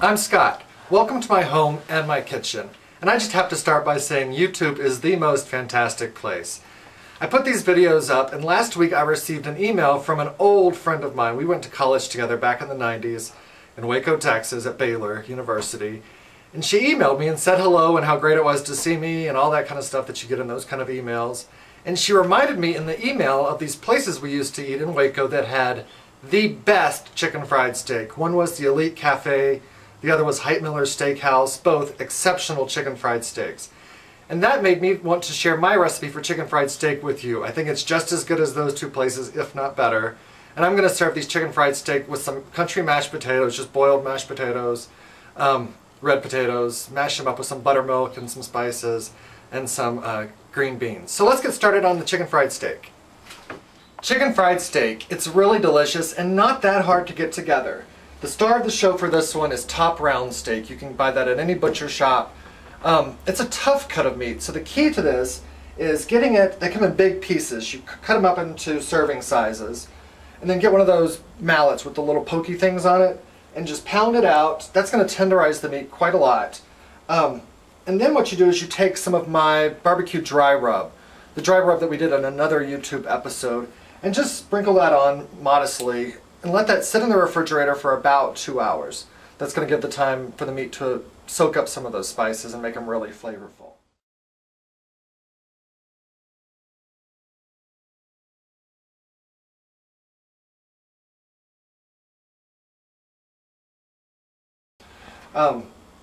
I'm Scott. Welcome to my home and my kitchen. And I just have to start by saying YouTube is the most fantastic place. I put these videos up, and last week I received an email from an old friend of mine. We went to college together back in the 90s in Waco, Texas at Baylor University. And she emailed me and said hello and how great it was to see me and all that kind of stuff that you get in those kind of emails. And she reminded me in the email of these places we used to eat in Waco that had the best chicken fried steak. One was the Elite Cafe. The other was Heitmiller's Steakhouse, both exceptional chicken fried steaks. And that made me want to share my recipe for chicken fried steak with you. I think it's just as good as those two places, if not better. And I'm going to serve these chicken fried steak with some country mashed potatoes, just boiled mashed potatoes, red potatoes, mash them up with some buttermilk and some spices, and some green beans. So let's get started on the chicken fried steak. Chicken fried steak, it's really delicious and not that hard to get together. The star of the show for this one is top round steak. You can buy that at any butcher shop. It's a tough cut of meat, so the key to this is getting it, they come in big pieces. You cut them up into serving sizes, and then get one of those mallets with the little pokey things on it, and just pound it out. That's going to tenderize the meat quite a lot. And then what you do is you take some of my barbecue dry rub, the dry rub that we did in another YouTube episode, and just sprinkle that on modestly, and let that sit in the refrigerator for about 2 hours. That's going to give the time for the meat to soak up some of those spices and make them really flavorful.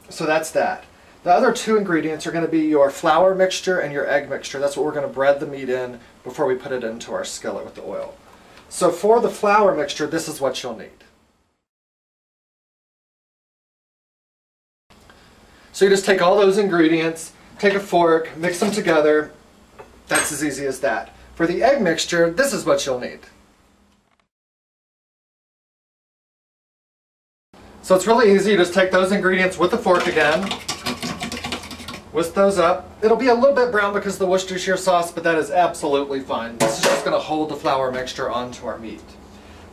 So that's that. The other two ingredients are going to be your flour mixture and your egg mixture. That's what we're going to bread the meat in before we put it into our skillet with the oil. So for the flour mixture, this is what you'll need. So you just take all those ingredients, take a fork, mix them together. That's as easy as that. For the egg mixture, this is what you'll need. So it's really easy. You just take those ingredients with a fork again, whisk those up. It'll be a little bit brown because of the Worcestershire sauce, but that is absolutely fine. This is just going to hold the flour mixture onto our meat.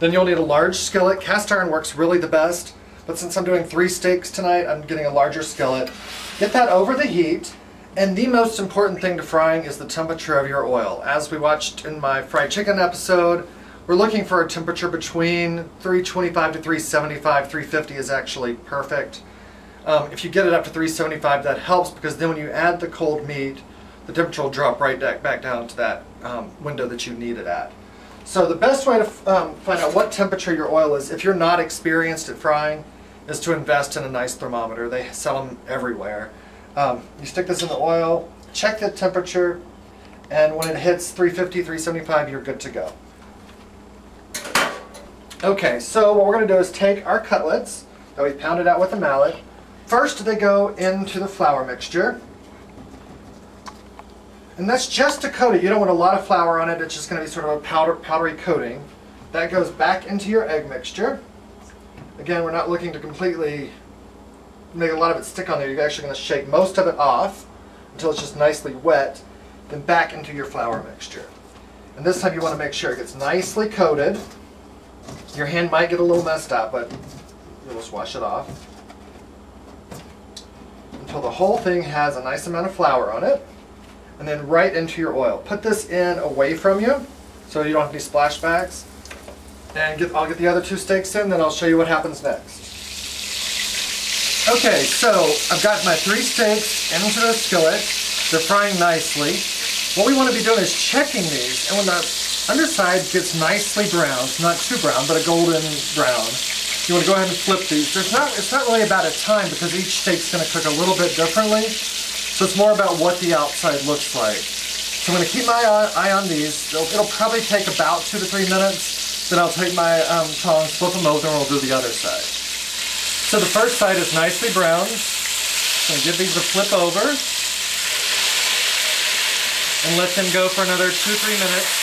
Then you'll need a large skillet. Cast iron works really the best, but since I'm doing 3 steaks tonight, I'm getting a larger skillet. Get that over the heat, and the most important thing to frying is the temperature of your oil. As we watched in my fried chicken episode, we're looking for a temperature between 325 to 375. 350 is actually perfect. If you get it up to 375, that helps, because then when you add the cold meat, the temperature will drop right back down to that window that you need it at. So the best way to find out what temperature your oil is, if you're not experienced at frying, is to invest in a nice thermometer. They sell them everywhere. You stick this in the oil, check the temperature, and when it hits 350, 375, you're good to go. Okay, so what we're going to do is take our cutlets that we've pounded out with a mallet. First, they go into the flour mixture, and that's just to coat it. You don't want a lot of flour on it. It's just going to be sort of a powdery coating. That goes back into your egg mixture. Again, we're not looking to completely make a lot of it stick on there. You're actually going to shake most of it off until it's just nicely wet, then back into your flour mixture. And this time you want to make sure it gets nicely coated. Your hand might get a little messed up, but you'll just wash it off until the whole thing has a nice amount of flour on it, and then right into your oil. Put this in away from you so you don't have any splashbacks. And I'll get the other 2 steaks in, then I'll show you what happens next. Okay, so I've got my 3 steaks into the skillet. They're frying nicely. What we want to be doing is checking these, and when the underside gets nicely browned, not too brown, but a golden brown, you want to go ahead and flip these. It's not really about a time, because each steak's going to cook a little bit differently. So it's more about what the outside looks like. So I'm going to keep my eye on these. It'll probably take about 2 to 3 minutes. Then I'll take my tongs, flip them over, and we'll do the other side. So the first side is nicely browned. I'm going to give these a flip over and let them go for another 2-3 minutes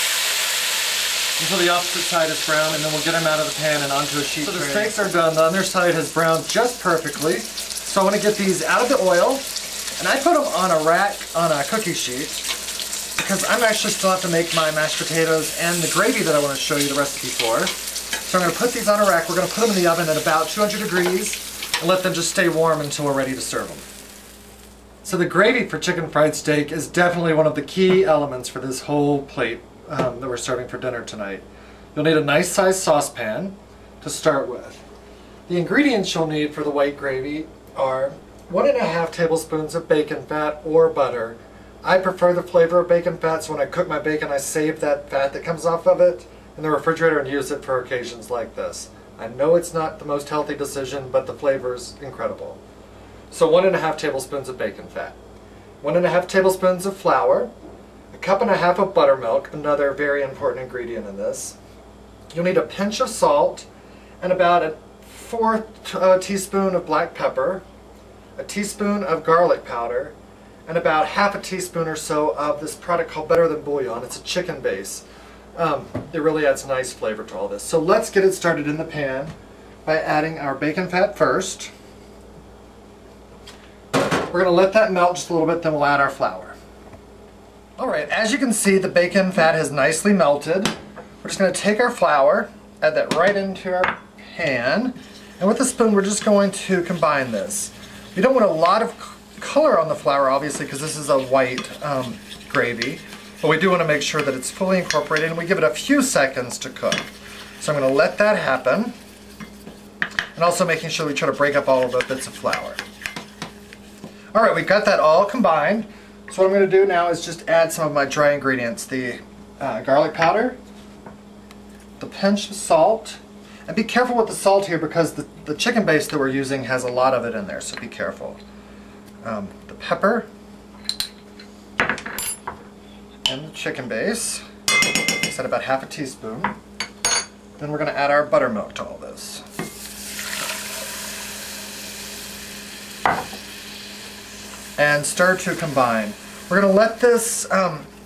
until the opposite side is brown, and then we'll get them out of the pan and onto a sheet tray. So the steaks are done. The underside has browned just perfectly. So I want to get these out of the oil, and I put them on a rack on a cookie sheet, because I'm actually still have to make my mashed potatoes and the gravy that I want to show you the recipe for. So I'm going to put these on a rack. We're going to put them in the oven at about 200 degrees and let them just stay warm until we're ready to serve them. So the gravy for chicken fried steak is definitely one of the key elements for this whole plate that we're serving for dinner tonight. You'll need a nice sized saucepan to start with. The ingredients you'll need for the white gravy are 1.5 tablespoons of bacon fat or butter. I prefer the flavor of bacon fat, so when I cook my bacon I save that fat that comes off of it in the refrigerator and use it for occasions like this. I know it's not the most healthy decision, but the flavor's incredible. So 1.5 tablespoons of bacon fat, 1.5 tablespoons of flour, 1.5 cups of buttermilk, another very important ingredient in this. You'll need a pinch of salt and about a 1/4 teaspoon of black pepper, a teaspoon of garlic powder, and about 1/2 teaspoon or so of this product called Better Than Bouillon. It's a chicken base. It really adds nice flavor to all this. So let's get it started in the pan by adding our bacon fat first. We're going to let that melt just a little bit, then we'll add our flour. Alright, as you can see, the bacon fat has nicely melted. We're just going to take our flour, add that right into our pan, and with a spoon we're just going to combine this. You don't want a lot of color on the flour, obviously, because this is a white gravy, but we do want to make sure that it's fully incorporated, and we give it a few seconds to cook. So I'm going to let that happen, and also making sure we try to break up all of the bits of flour. Alright, we've got that all combined. So what I'm going to do now is just add some of my dry ingredients. The garlic powder, the pinch of salt, and be careful with the salt here because the chicken base that we're using has a lot of it in there, so be careful. The pepper, and the chicken base. I said about 1/2 teaspoon. Then we're going to add our buttermilk to all this. And stir to combine. We're going to let this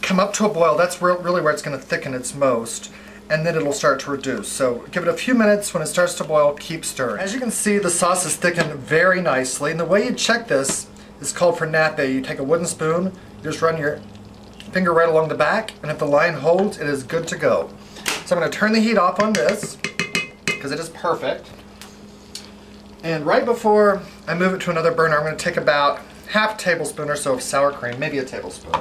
come up to a boil. That's really where it's going to thicken its most, and then it'll start to reduce. So give it a few minutes. When it starts to boil, keep stirring. As you can see, the sauce is thickened very nicely, and the way you check this is called for nappe. You take a wooden spoon, you just run your finger right along the back, and if the line holds, it is good to go. So I'm going to turn the heat off on this because it is perfect. And right before I move it to another burner, I'm going to take about 1/2 tablespoon or so of sour cream, maybe a tablespoon.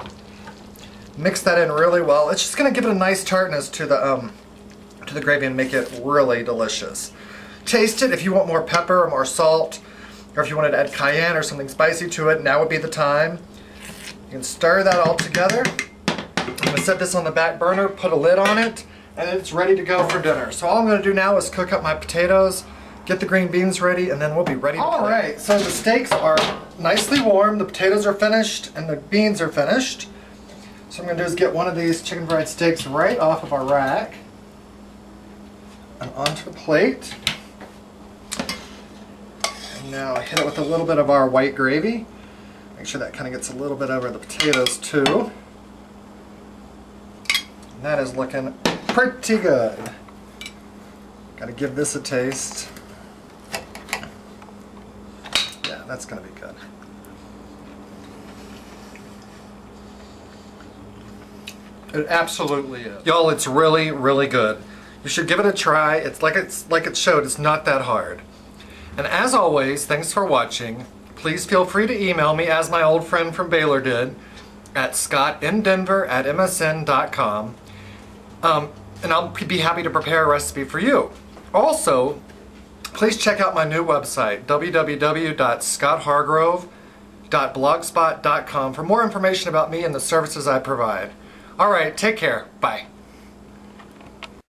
Mix that in really well. It's just going to give it a nice tartness to the gravy and make it really delicious. Taste it if you want more pepper or more salt, or if you wanted to add cayenne or something spicy to it, now would be the time. You can stir that all together. I'm going to set this on the back burner, put a lid on it, and it's ready to go for dinner. So all I'm going to do now is cook up my potatoes, get the green beans ready, and then we'll be ready to play. Alright, so the steaks are nicely warm, the potatoes are finished, and the beans are finished. So what I'm going to do is get one of these chicken fried steaks right off of our rack and onto the plate. And now I hit it with a little bit of our white gravy. Make sure that kind of gets a little bit over the potatoes too. And that is looking pretty good. Got to give this a taste. Yeah, that's going to be good. It absolutely is. Y'all, it's really, really good. You should give it a try. It's like it showed, it's not that hard. And as always, thanks for watching. Please feel free to email me, as my old friend from Baylor did, at scottindenver@msn.com. And I'll be happy to prepare a recipe for you. Also, please check out my new website, www.scotthargrove.blogspot.com, for more information about me and the services I provide. Alright, take care. Bye.